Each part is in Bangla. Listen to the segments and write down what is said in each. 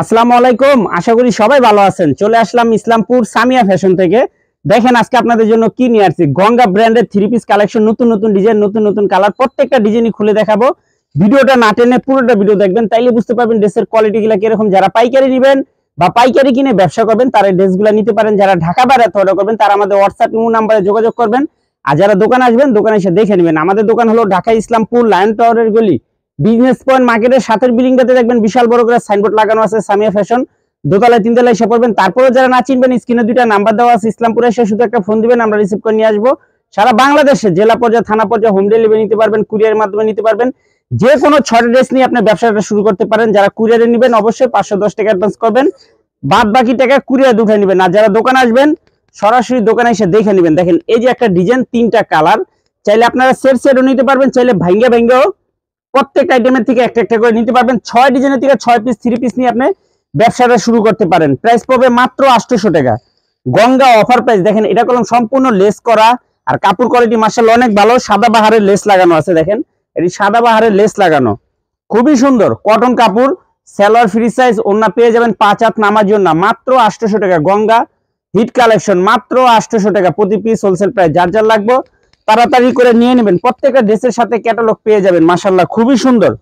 আসসালামু আলাইকুম। আশা করি সবাই ভালো আছেন। চলে আসলাম ইসলামপুর সামিয়া ফ্যাশন থেকে। দেখেন আজকে আপনাদের জন্য কি নিয়ে আসছি। গঙ্গা ব্র্যান্ডের থ্রি পিস কালেকশন, নতুন নতুন ডিজাইন, নতুন নতুন কালার, প্রত্যেকটা ডিজাইনই খুলে দেখাবো। ভিডিওটা না টেনে পুরোটা ভিডিও দেখবেন, তাইলে বুঝতে পারবেন ড্রেসের কোয়ালিটি গুলা কিরকম। যারা পাইকারি নেবেন বা পাইকারি কিনে ব্যবসা করবেন তারা ড্রেসগুলো নিতে পারেন। যারা ঢাকা বাইরে অর্ডার করবেন তারা আমাদের হোয়াটসঅ্যাপ ইমো নাম্বারে যোগাযোগ করবেন। আর যারা দোকানে আসবেন দোকানে এসে দেখে নেবেন। আমাদের দোকান হলো ঢাকা ইসলামপুর লায়ন টাওয়ারের গলি, বিজনেস পয়েন্ট মার্কেটের সাথের বিল্ডিংটাতে দেখবেন বিশাল বড় করে সাইনবোর্ড লাগানো আছে সামিয়া ফ্যাশন। দোতলায় তিনতলায় এসে পড়বেন। তারপরে যারা না চিনবেন স্ক্রিনে দুইটা নাম্বার দেওয়া আছে, ইসলামপুরে এসে শুধু একটা ফোন দিবেন, আমরা রিসিভ করে নিয়ে আসবো। সারা বাংলাদেশে জেলা পর্যায়ে থানা পর্যায়ে হোম ডেলিভারি নিতে পারবেন, কুরিয়ারের মাধ্যমে নিতে পারবেন। যে কোনো 6টা ড্রেস নিয়ে আপনি ব্যবসাটা শুরু করতে পারেন। যারা কুরিয়ারে নেবেন অবশ্যই 510 টাকা অ্যাডভান্স করবেন, বাদ বাকি টাকা কুরিয়ারে উঠে নেবেন। আর যারা দোকানে আসবেন সরাসরি দোকানে এসে দেখে নেবেন। দেখেন এই যে একটা ডিজাইন, 3টা কালার, চাইলে আপনারা সেটও নিতে পারবেন, চাইলে ভাঙ্গেও প্রত্যেক আইটেমের থেকে একটা একটা করে নিতে পারবেন। 6 ডিজাইনের থেকে 6 পিস 3 পিস নিয়ে আপনি ব্যবসাটা শুরু করতে পারেন। প্রাইস পড়বে মাত্র 800 টাকা। Ganga offer price. দেখেন এটা কলম সম্পূর্ণ লেস করা, আর কাপড় কোয়ালিটি মাশাআল্লাহ অনেক ভালো। সাদা বাহারের লেস লাগানো আছে, দেখেন এটি সাদা বাহারের লেস লাগানো, খুবই সুন্দর কটন কাপড়। সালোয়ার ফ্রি সাইজ, ওন্না পেয়ে যাবেন 5 হাত নামার জন্য মাত্র 800 টাকা। গঙ্গা হিট কালেকশন মাত্র 800 টাকা প্রতি পিস, হোলসেল প্রাইস। যার যার লাগবে তাড়াতাড়ি করে নিয়ে নেবেন। প্রত্যেকটা ড্রেসের সাথে ক্যাটালগ পেয়ে যাবেন মাশাআল্লাহ, খুবই সুন্দর।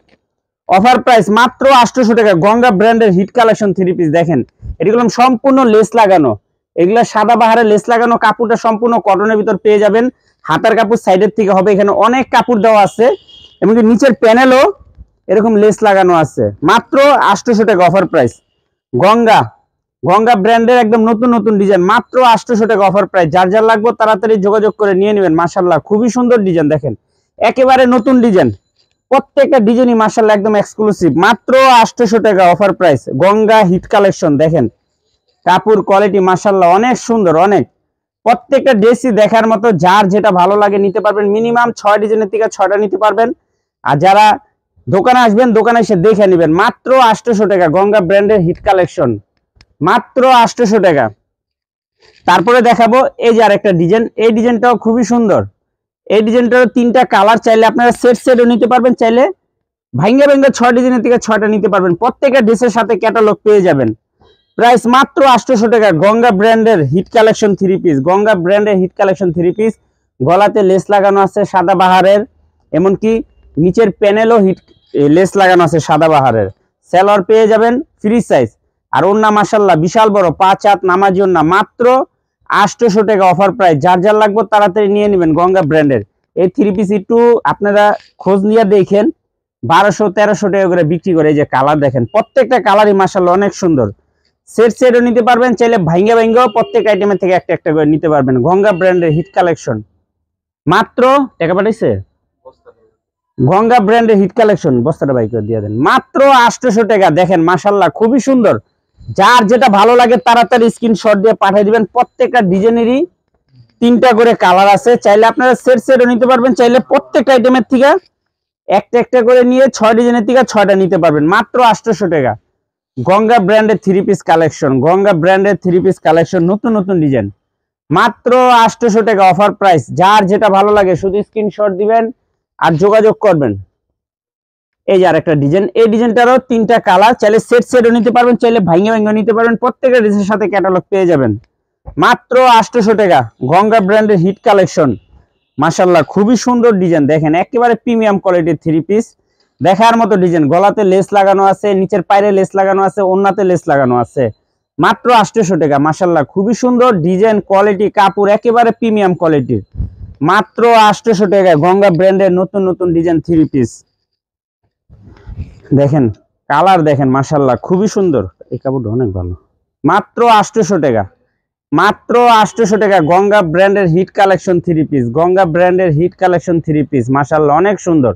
অফার প্রাইস মাত্র 800 টাকা। গঙ্গা ব্র্যান্ডের হিট কালেকশন 3 পিস। দেখেন এগুলো সম্পূর্ণ লেস লাগানো, এগুলা সাদা বাহারে লেস লাগানো, কাপড়টা সম্পূর্ণ কটনের ভিতর পেয়ে যাবেন। হাতার কাপড় সাইডের থেকে হবে, এখানে অনেক কাপড় দেওয়া আছে, এমনকি নিচের প্যানেলও এরকম লেস লাগানো আছে। মাত্র 800 টাকা অফার প্রাইস। গঙ্গা ব্র্যান্ডের একদম নতুন নতুন ডিজাইন, মাত্র 800 টাকা অফার প্রাইস। যার যার লাগবে তাড়াতাড়ি যোগাযোগ করে নিয়ে নেবেন। মাশাআল্লাহ খুবই সুন্দর ডিজাইন, দেখেন একেবারে নতুন ডিজাইন, প্রত্যেকটা ডিজাইনই মাশাআল্লাহ একদম এক্সক্লুসিভ। মাত্র 800 টাকা offer price. Ganga hit collection, দেখেন কাপড় কোয়ালিটি মাশাআল্লাহ অনেক সুন্দর, অনেক। প্রত্যেকটা ড্রেসই দেখার মতো, যার যেটা ভালো লাগে নিতে পারবেন। মিনিমাম 6 ডিজাইনের থেকে 6টা নিতে পারবেন। আর যারা দোকানে আসবেন দোকানে এসে দেখে নেবেন। মাত্র 800 টাকা গঙ্গা ব্র্যান্ডের হিট কালেকশন, মাত্র 800 টাকা। তারপরে দেখাবো এই যে আরেকটা ডিজাইন, এই ডিজাইনটাও খুবই সুন্দর। এই ডিজাইনটারও 3টা কালার, চাইলে আপনারা সেটও নিতে পারবেন, চাইলে ভাঙ্গে 6 ডিজাইনের থেকে 6টা নিতে পারবেন। প্রত্যেকটা ড্রেসের সাথে ক্যাটালগ পেয়ে যাবেন। প্রাইস মাত্র 800 টাকা। গঙ্গা ব্র্যান্ডের হিট কালেকশন 3 পিস। গঙ্গা ব্র্যান্ডের হিট কালেকশন 3 পিস। গলাতে লেস লাগানো আছে সাদা বাহারের, এমনকি নিচের প্যানেলও হিট লেস লাগানো আছে সাদা বাহারের। সালোয়ার পেয়ে যাবেন ফ্রি সাইজ, আর ওন্না মাশাআল্লাহ বিশাল বড় 5 হাত নামার জন্য মাত্র 800 টাকা অফার প্রাইস। যার যার লাগবে তাড়াতাড়ি নিয়ে নেবেন। গঙ্গা ব্র্যান্ডের এই 3 পিস একটু আপনারা খোঁজ নিয়ে দেখেন, 1200-1300 টাকা করে বিক্রি করে। এই যে কালার দেখেন, প্রত্যেকটা কালারই মাশাআল্লাহ অনেক সুন্দর। সেটও নিতে পারবেন, চাইলে ভাঙ্গেও প্রত্যেক আইটেমের থেকে একটা একটা করে নিতে পারবেন। গঙ্গা ব্র্যান্ডের হিট কালেকশন মাত্র টাকা পাঠাইছে। গঙ্গা ব্র্যান্ডের হিট কালেকশন বস্তাটা বাই করে দিয়ে দেন, মাত্র 800 টাকা। দেখেন মাশাআল্লাহ খুবই সুন্দর। যার যেটা ভালো লাগে তাড়াতাড়ি স্ক্রিনশট দিয়ে পাঠিয়ে দিবেন। প্রত্যেকটা ডিজাইনেরই 3টা করে কালার আছে, চাইলে আপনারা সেটও নিতে পারবেন, চাইলে প্রত্যেকটা আইটেমের থেকে একটা একটা করে নিয়ে 6 ডিজাইনের থেকে 6টা নিতে পারবেন। মাত্র 800 টাকা। গঙ্গা ব্র্যান্ডের 3 পিস কালেকশন, গঙ্গা ব্র্যান্ডের 3 পিস কালেকশন, নতুন নতুন ডিজাইন, মাত্র 800 টাকা অফার প্রাইস। যার যেটা ভালো লাগে শুধু স্ক্রিনশট দিবেন আর যোগাযোগ করবেন। এই যে আরেকটা ডিজাইন, এই ডিজাইনটারও 3টা কালার, চাইলে সেটও নিতে পারবেন, চাইলে ভাঙ্গে নিতে পারবেন। প্রত্যেকটা ড্রেসের সাথে ক্যাটালগ পেয়ে যাবেন। মাত্র 800 টাকা। গঙ্গা ব্র্যান্ডের হিট কালেকশন মাশাআল্লাহ খুবই সুন্দর ডিজাইন, দেখেন একেবারে প্রিমিয়াম কোয়ালিটির 3 পিস, দেখার মতো ডিজাইন। গলাতে লেস লাগানো আছে, নিচের পায়ে লেস লাগানো আছে, ওন্নাতে লেস লাগানো আছে। মাত্র 800 টাকা। মাশাআল্লাহ খুবই সুন্দর ডিজাইন, কোয়ালিটি, কাপড় একেবারে প্রিমিয়াম কোয়ালিটির। মাত্র 800 টাকা। গঙ্গা ব্র্যান্ডের নতুন নতুন ডিজাইন 3 পিস। দেখেন কালার দেখেন মাশাআল্লাহ খুবই সুন্দর, এই কাপড়টা অনেক ভালো। মাত্র 800 টাকা। মাত্র 800 টাকা। গঙ্গা ব্র্যান্ডের হিট কালেকশন 3 পিস। গঙ্গা ব্র্যান্ডের হিট কালেকশন 3 পিস মাশাআল্লাহ অনেক সুন্দর।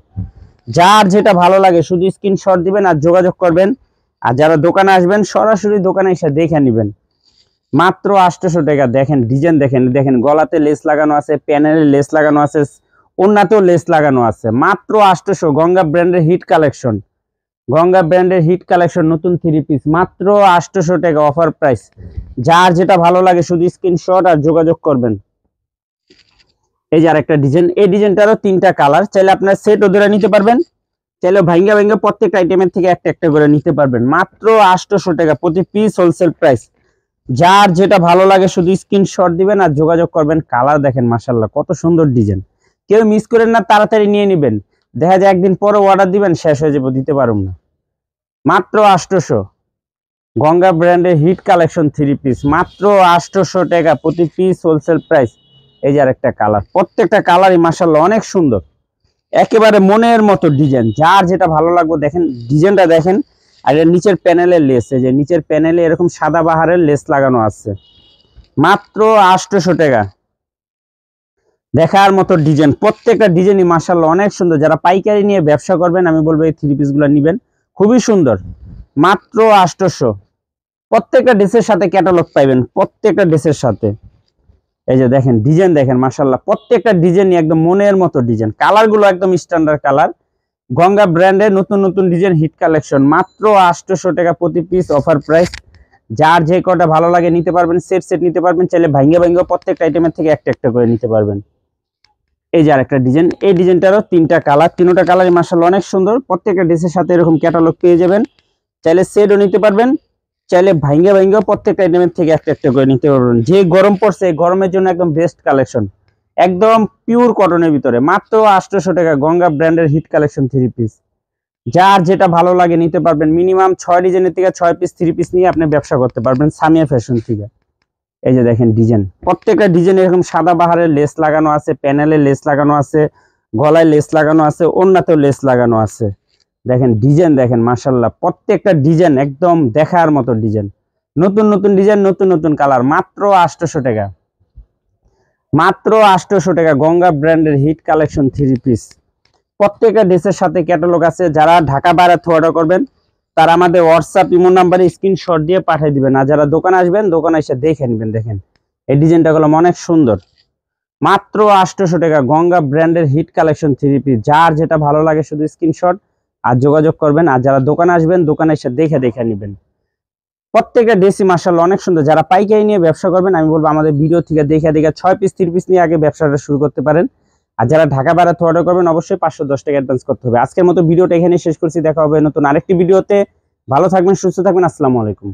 যার যেটা ভালো লাগে শুধু স্ক্রিনশট দিবেন আর যোগাযোগ করবেন। আর যারা দোকানে আসবেন সরাসরি দোকানে এসে দেখে নেবেন। মাত্র 800 টাকা। দেখেন ডিজাইন দেখেন, দেখেন গলাতে লেস লাগানো আছে, প্যানেলে লেস লাগানো আছে, ওন্নাতেও লেস লাগানো আছে। মাত্র 800। গঙ্গা ব্র্যান্ডের হিট কালেকশন, গঙ্গা ব্র্যান্ডের হিট কালেকশন নতুন 3 পিস, মাত্র 800 টাকা অফার প্রাইস। যার যেটা ভালো লাগে শুধু স্ক্রিনশট আর যোগাযোগ করবেন। এই যে আরেকটা ডিজাইন, এই ডিজাইনটারও 3টা কালার, চাইলে আপনারা সেটও ধরে নিতে পারবেন, চাইলে ভাঙ্গা ভাঙ্গা প্রত্যেকটা আইটেমের থেকে একটা একটা করে নিতে পারবেন। মাত্র 800 টাকা প্রতি পিস, হোলসেল প্রাইস। যার যেটা ভালো লাগে শুধু স্ক্রিনশট দিবেন আর যোগাযোগ করবেন। কালার দেখেন মাশাআল্লাহ কত সুন্দর ডিজাইন, কেউ মিস করেন না, তাড়াতাড়ি নিয়ে নেবেন। দেখা যায় একদিন পরে অর্ডার দিবেন, শেষ হয়ে যাবে, দিতে পারুম না। মাত্র 800। গঙ্গা ব্র্যান্ডের হিট কালেকশন 3 পিস, মাত্র 800 টাকা প্রতি পিস, হোলসেল প্রাইস। এই যে আরেকটা কালার, প্রত্যেকটা কালারই মাশাআল্লাহ অনেক সুন্দর, একেবারে মনের মতো ডিজাইন। যার যেটা ভালো লাগবে দেখেন ডিজাইনটা দেখেন। আর এর নিচের প্যানেলের লেস, এই যে নিচের প্যানেলে এরকম সাদা বাহারের লেস লাগানো আছে। মাত্র 800 টাকা। দেখার মতো ডিজাইন, প্রত্যেকটা ডিজাইনই মাশাআল্লাহ অনেক সুন্দর। যারা পাইকারি নিয়ে ব্যবসা করবেন আমি বলবো এই 3 পিসগুলো নেবেন, খুবই সুন্দর। মাত্র 800। প্রত্যেকটা ড্রেসের সাথে ক্যাটালগ পাইবেন, প্রত্যেকটা ড্রেসের সাথে। এই যে দেখেন ডিজাইন দেখেন মাশাআল্লাহ, প্রত্যেকটা ডিজাইনই একদম মনের মতো ডিজাইন। কালারগুলো একদম স্ট্যান্ডার্ড কালার। গঙ্গা ব্র্যান্ডের নতুন নতুন ডিজাইন হিট কালেকশন, মাত্র 800 টাকা প্রতি পিস, অফার প্রাইস। যার যে কটা ভালো লাগে নিতে পারবেন, সেট সেট নিতে পারবেন, চাইলে ভাঙ্গা ভাঙ্গা প্রত্যেকটা আইটেমের থেকে একটা একটা করে নিতে পারবেন। এই যে আরেকটা ডিজাইন, এই ডিজাইনটারও 3টা কালার, 3টা কালারই মাশাআল্লাহ অনেক সুন্দর। প্রত্যেকটা ড্রেসের সাথে এরকম ক্যাটালগ পেয়ে যাবেন, চাইলে সেটও নিতে পারবেন, চাইলে ভাঙ্গা ভাঙ্গা প্রত্যেকটা আইটেমের থেকে একটা একটা করে নিতে পারবেন। যে গরম পড়ছে, গরমের জন্য একদম বেস্ট কালেকশন, একদম পিওর কটনের ভিতরে। মাত্র 800 টাকা গঙ্গা ব্র্যান্ডের হিট কালেকশন 3 পিস। যার যেটা ভালো লাগে নিতে পারবেন। মিনিমাম 6 ডিজাইনের থেকে 6 পিস 3 পিস নিয়ে আপনি ব্যবসা করতে পারবেন সামিয়া ফ্যাশন থেকে। এই যে দেখেন ডিজাইন, প্রত্যেকটা ডিজাইন এরকম সাদা বাহারের লেস লাগানো আছে, প্যানেলে লেস লাগানো আছে, গলায় লেস লাগানো আছে, ওড়নাতেও লেস লাগানো আছে। দেখেন ডিজাইন দেখেন মাশাআল্লাহ, প্রত্যেকটা ডিজাইন একদম দেখার মতো ডিজাইন। নতুন নতুন ডিজাইন, নতুন নতুন কালার। মাত্র 800 টাকা। মাত্র 800 টাকা গঙ্গা ব্র্যান্ডের হিট কালেকশন 3 পিস। প্রত্যেকটা ড্রেসের সাথে ক্যাটালগ আছে। যারা ঢাকা বাইরে অর্ডার করবেন তারা আমাদের হোয়াটসঅ্যাপ ইমো নাম্বারে স্ক্রিনশট দিয়ে পাঠিয়ে দিবেন। আর যারা দোকানে আসবেন, দোকানে এসে দেখে নেবেন। দেখেন এই ডিজাইনটা গুলো অনেক সুন্দর। মাত্র 800 টাকা গঙ্গা ব্র্যান্ডের হিট কালেকশন 3 পিস। যার যেটা ভালো লাগে শুধু স্ক্রিনশট আর যোগাযোগ করবেন। আর যারা দোকানে আসবেন, দোকানে এসে দেখে দেখে নেবেন। প্রত্যেকটা ড্রেসই মাশাআল্লাহ অনেক সুন্দর। যারা পাইকারি নিয়ে ব্যবসা করবেন আমি বলবো আমাদের ভিডিও থেকে দেখে দেখে 6 পিস 3 পিস নিয়ে আগে ব্যবসাটা শুরু করতে পারেন। আর যারা ঢাকা বাইরে অর্ডার করবেন অবশ্যই 510 টাকা অ্যাডভান্স করতে হবে। আজকের মতো ভিডিওটা এখানে শেষ করছি, দেখা হবে নতুন আরেকটি ভিডিওতে। ভালো থাকবেন, সুস্থ থাকবেন, আসসালামু আলাইকুম।